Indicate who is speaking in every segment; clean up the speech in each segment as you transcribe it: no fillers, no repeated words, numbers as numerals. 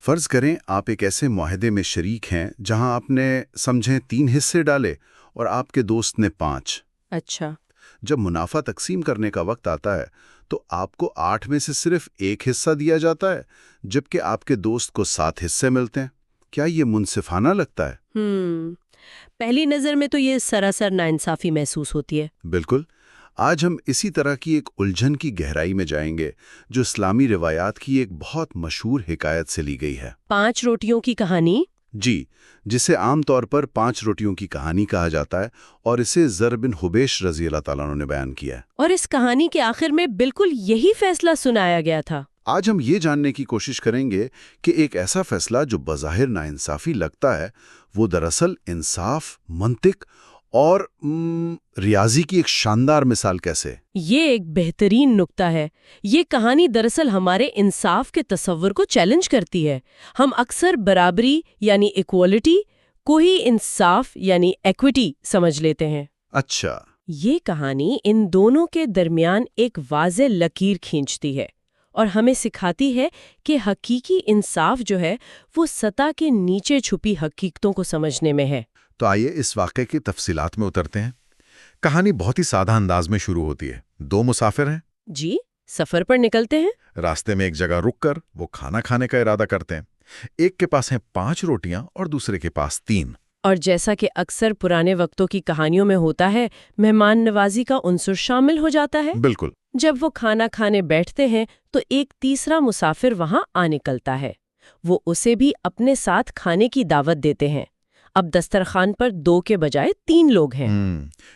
Speaker 1: فرض کریں آپ ایک ایسے معاہدے میں شریک ہیں جہاں آپ نے سمجھیں 3 حصے ڈالے اور آپ کے دوست نے 5۔
Speaker 2: اچھا۔
Speaker 1: جب منافع تقسیم کرنے کا وقت آتا ہے تو آپ کو 8 میں سے صرف 1 حصہ دیا جاتا ہے جبکہ آپ کے دوست کو 7 حصے ملتے ہیں۔ کیا یہ منصفانہ لگتا ہے؟
Speaker 2: پہلی نظر میں تو یہ سراسر ناانصافی محسوس ہوتی ہے۔
Speaker 1: بالکل۔ آج ہم اسی طرح کی ایک الجھن کی گہرائی میں جائیں گے جو اسلامی روایات کی ایک بہت مشہور حکایت سے لی گئی ہے۔
Speaker 2: 5 روٹیوں کی کہانی؟
Speaker 1: جی، جسے عام طور پر 5 روٹیوں کی کہانی کہا جاتا ہے اور اسے زر بن حبیش رضی اللہ تعالیٰ عنہ نے بیان کیا ہے۔
Speaker 2: اور اس کہانی کے آخر میں بالکل یہی فیصلہ سنایا گیا تھا۔
Speaker 1: آج ہم یہ جاننے کی کوشش کریں گے کہ ایک ایسا فیصلہ جو بظاہر ناانصافی لگتا ہے وہ دراصل انصاف، منطق اور ریاضی کی ایک شاندار مثال کیسے؟
Speaker 2: یہ ایک بہترین نکتہ ہے۔ یہ کہانی دراصل ہمارے انصاف کے تصور کو چیلنج کرتی ہے۔ ہم اکثر برابری یعنی ایکوالٹی کو ہی انصاف یعنی ایکوٹی سمجھ لیتے ہیں۔
Speaker 1: اچھا۔
Speaker 2: یہ کہانی ان دونوں کے درمیان ایک واضح لکیر کھینچتی ہے اور ہمیں سکھاتی ہے کہ حقیقی انصاف جو ہے وہ سطح کے نیچے چھپی حقیقتوں کو سمجھنے میں ہے۔
Speaker 3: تو آئیے اس واقعے کی تفصیلات میں اترتے ہیں۔ کہانی بہت ہی سادہ انداز میں شروع ہوتی ہے۔ 2 مسافر ہیں۔
Speaker 2: جی، سفر پر نکلتے ہیں۔
Speaker 3: راستے میں ایک جگہ رک کر وہ کھانا کھانے کا ارادہ کرتے ہیں۔ ایک کے پاس ہیں 5 روٹیاں اور دوسرے کے پاس 3۔
Speaker 2: اور جیسا کہ اکثر پرانے وقتوں کی کہانیوں میں ہوتا ہے، مہمان نوازی کا عنصر شامل ہو جاتا ہے۔
Speaker 3: بالکل۔
Speaker 2: جب وہ کھانا کھانے بیٹھتے ہیں تو ایک تیسرا مسافر وہاں آ نکلتا ہے۔ وہ اسے بھی اپنے ساتھ کھانے کی دعوت دیتے ہیں۔ اب دسترخوان پر 2 کے بجائے 3 لوگ ہیں۔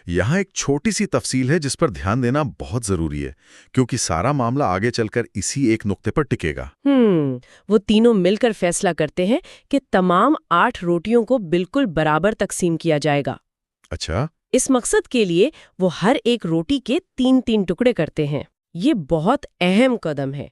Speaker 3: یہاں ایک چھوٹی سی تفصیل ہے جس پر دھیان دینا بہت ضروری ہے کیونکہ سارا معاملہ آگے چل کر اسی ایک نقطے پر ٹکے گا۔
Speaker 2: وہ تینوں مل کر فیصلہ کرتے ہیں کہ تمام 8 روٹیوں کو بالکل برابر تقسیم کیا جائے گا۔
Speaker 3: اچھا۔
Speaker 2: اس مقصد کے لیے وہ ہر ایک روٹی کے 3 ٹکڑے کرتے ہیں۔ یہ بہت اہم قدم ہے۔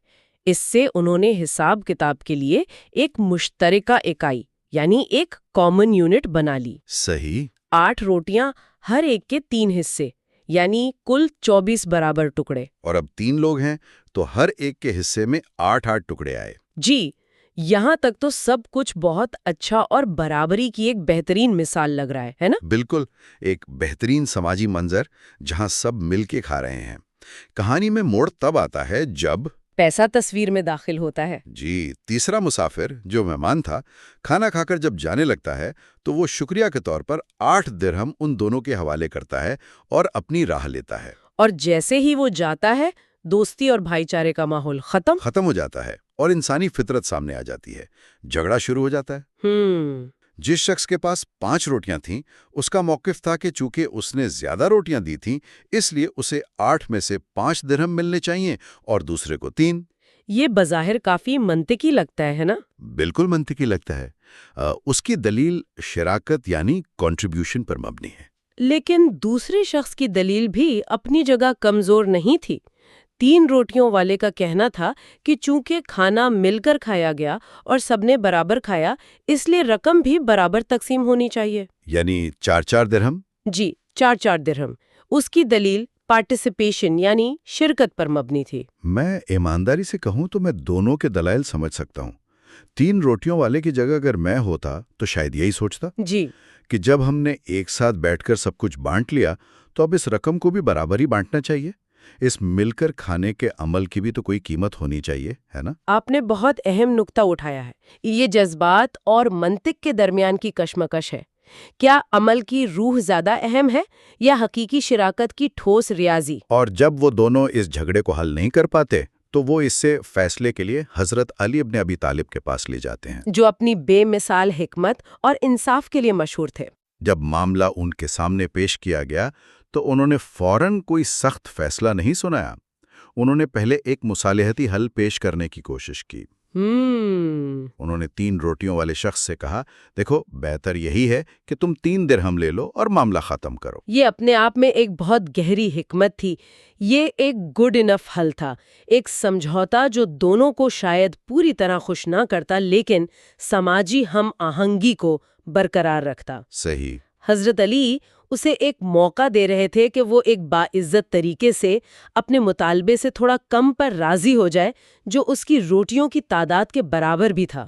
Speaker 2: اس سے انہوں نے حساب کتاب کے لیے ایک مشترکہ اکائی یعنی ایک کامن یونٹ بنا لی۔
Speaker 3: صحیح۔
Speaker 2: 8 روٹیاں، ہر ایک کے 3 حصے یعنی کل 24 برابر ٹکڑے۔
Speaker 1: اور اب 3 لوگ ہیں تو ہر ایک کے حصے میں 8 ٹکڑے آئے۔
Speaker 2: جی، یہاں تک تو سب کچھ بہت اچھا اور برابری کی ایک بہترین مثال لگ رہا ہے نا؟
Speaker 1: بالکل، ایک بہترین سماجی منظر جہاں سب مل کے کھا رہے ہیں۔ کہانی میں موڑ تب آتا ہے جب
Speaker 2: پیسہ تصویر میں داخل ہوتا ہے۔
Speaker 1: جی، تیسرا مسافر جو مہمان تھا کھانا کھا کر جب جانے لگتا ہے تو وہ شکریہ کے طور پر 8 درہم ان دونوں کے حوالے کرتا ہے اور اپنی راہ لیتا ہے۔
Speaker 2: اور جیسے ہی وہ جاتا ہے دوستی اور بھائی چارے کا ماحول ختم
Speaker 1: ہو جاتا ہے اور انسانی فطرت سامنے آ جاتی ہے۔ جھگڑا شروع ہو جاتا ہے۔ جس شخص کے پاس 5 روٹیاں تھیں اس کا موقف تھا کہ چونکہ اس نے زیادہ روٹیاں دی تھیں اس لیے اسے 8 میں سے 5 درہم ملنے چاہیے اور دوسرے کو 3۔
Speaker 2: یہ بظاہر کافی منطقی لگتا ہے نا؟
Speaker 1: بالکل منطقی لگتا ہے۔ اس کی دلیل شراکت یعنی کنٹریبیوشن پر مبنی ہے۔
Speaker 2: لیکن دوسرے شخص کی دلیل بھی اپنی جگہ کمزور نہیں تھی۔ 3 روٹیوں والے کا کہنا تھا کہ چونکہ کھانا مل کر کھایا گیا اور سب نے برابر کھایا اس لیے رقم بھی برابر تقسیم ہونی چاہیے۔
Speaker 1: یعنی 4 درہم؟
Speaker 2: جی، 4 درہم۔ اس کی دلیل پارٹیسپیشن یعنی شرکت پر مبنی تھی۔
Speaker 1: میں ایمانداری سے کہوں تو میں دونوں کے دلائل سمجھ سکتا ہوں۔ 3 روٹیوں والے کی جگہ اگر میں ہوتا تو شاید یہی سوچتا
Speaker 2: جی،
Speaker 1: کہ جب ہم نے ایک ساتھ بیٹھ کر سب کچھ بانٹ لیا تو اب اس رقم کو بھی برابر ہی بانٹنا چاہیے۔ اس مل کر کھانے کے عمل کی بھی تو کوئی قیمت ہونی چاہیے، ہے نا؟
Speaker 2: آپ نے بہت اہم نقطہ اٹھایا ہے۔ یہ جذبات اور منطق کے درمیان کی کشمکش ہے۔ کیا عمل کی روح زیادہ اہم ہے یا حقیقی شراکت کی ٹھوس ریاضی؟
Speaker 1: اور جب وہ دونوں اس جھگڑے کو حل نہیں کر پاتے تو وہ اس سے فیصلے کے لیے حضرت علی ابن ابی طالب کے پاس لے جاتے ہیں،
Speaker 2: جو اپنی بے مثال حکمت اور انصاف کے لیے مشہور تھے۔
Speaker 1: جب معاملہ ان کے سامنے پیش کیا گیا تو انہوں نے فوراً کوئی سخت فیصلہ نہیں سنایا۔ انہوں نے پہلے ایک مصالحتی حل پیش کرنے کی کوشش کی۔ انہوں نے 3 روٹیوں والے شخص سے کہا، دیکھو بہتر یہی ہے کہ تم 3 درہم لے لو اور معاملہ ختم کرو۔
Speaker 2: یہ اپنے آپ میں ایک بہت گہری حکمت تھی۔ یہ ایک گڈ انف حل تھا، ایک سمجھوتا جو دونوں کو شاید پوری طرح خوش نہ کرتا لیکن سماجی ہم آہنگی کو برقرار رکھتا۔
Speaker 1: صحیح۔
Speaker 2: حضرت علی اسے ایک موقع دے رہے تھے کہ وہ ایک باعزت طریقے سے اپنے مطالبے سے تھوڑا کم پر راضی ہو جائے جو اس کی روٹیوں کی تعداد کے برابر بھی تھا۔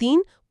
Speaker 2: 3,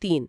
Speaker 2: 3,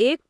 Speaker 2: 1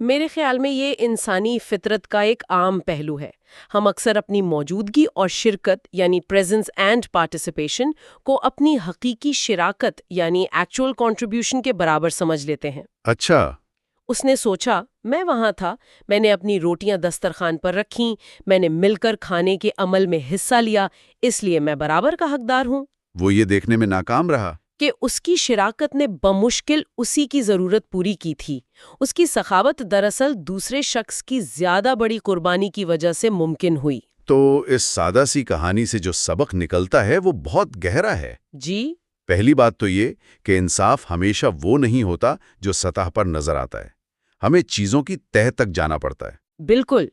Speaker 2: میرے خیال میں یہ انسانی فطرت کا ایک عام پہلو ہے۔ ہم اکثر اپنی موجودگی اور شرکت یعنی پریزنس اینڈ پارٹیسپیشن کو اپنی حقیقی شراکت یعنی ایکچوئل کنٹریبیوشن کے برابر سمجھ لیتے ہیں۔
Speaker 3: اچھا،
Speaker 2: اس نے سوچا، میں وہاں تھا، میں نے اپنی روٹیاں دسترخوان پر رکھیں، میں نے مل کر کھانے کے عمل میں حصہ لیا، اس لیے میں برابر کا حقدار ہوں۔
Speaker 3: وہ یہ دیکھنے میں ناکام رہا
Speaker 2: کہ اس کی شراکت نے بمشکل اسی کی ضرورت پوری کی تھی۔ اس کی سخاوت دراصل دوسرے شخص کی زیادہ بڑی قربانی کی وجہ سے ممکن ہوئی۔
Speaker 3: تو اس سادہ سی کہانی سے جو سبق نکلتا ہے وہ بہت گہرا ہے۔
Speaker 2: جی،
Speaker 3: پہلی بات تو یہ کہ انصاف ہمیشہ وہ نہیں ہوتا جو سطح پر نظر آتا ہے، ہمیں چیزوں کی تہہ تک جانا پڑتا ہے۔
Speaker 2: بالکل۔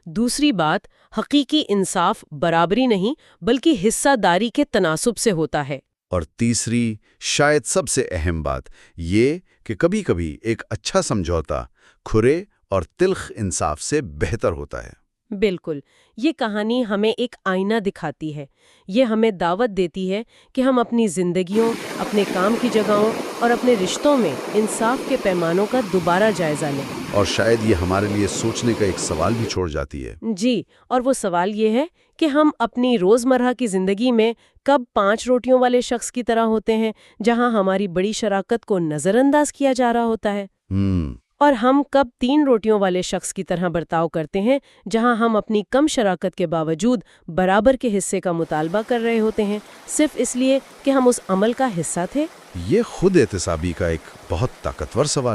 Speaker 2: دوسری بات، حقیقی انصاف برابری نہیں بلکہ حصہ داری کے تناسب سے ہوتا ہے۔
Speaker 3: اور تیسری، شاید سب سے اہم بات یہ کہ کبھی کبھی ایک اچھا سمجھوتا کھرے اور تلخ انصاف سے بہتر ہوتا ہے۔
Speaker 2: بالکل، یہ کہانی ہمیں ایک آئینہ دکھاتی ہے۔ یہ ہمیں دعوت دیتی ہے کہ ہم اپنی زندگیوں، اپنے کام کی جگہوں اور اپنے رشتوں میں انصاف کے پیمانوں کا دوبارہ جائزہ لیں۔
Speaker 3: اور شاید یہ ہمارے لیے سوچنے کا ایک سوال بھی چھوڑ جاتی ہے۔
Speaker 2: جی، اور وہ سوال یہ ہے کہ ہم اپنی روزمرہ کی زندگی میں کب 5 روٹیوں والے شخص کی طرح ہوتے ہیں جہاں ہماری بڑی شراکت کو نظر انداز کیا جا رہا ہوتا ہے، اور ہم کب 3 روٹیوں والے شخص کی طرح برتاؤ کرتے ہیں جہاں ہم اپنی کم شراکت کے باوجود برابر کے حصے کا مطالبہ کر رہے ہوتے ہیں، صرف اس لیے کہ ہم اس عمل کا حصہ تھے۔
Speaker 3: یہ خود احتسابی کا ایک بہت طاقتور سوال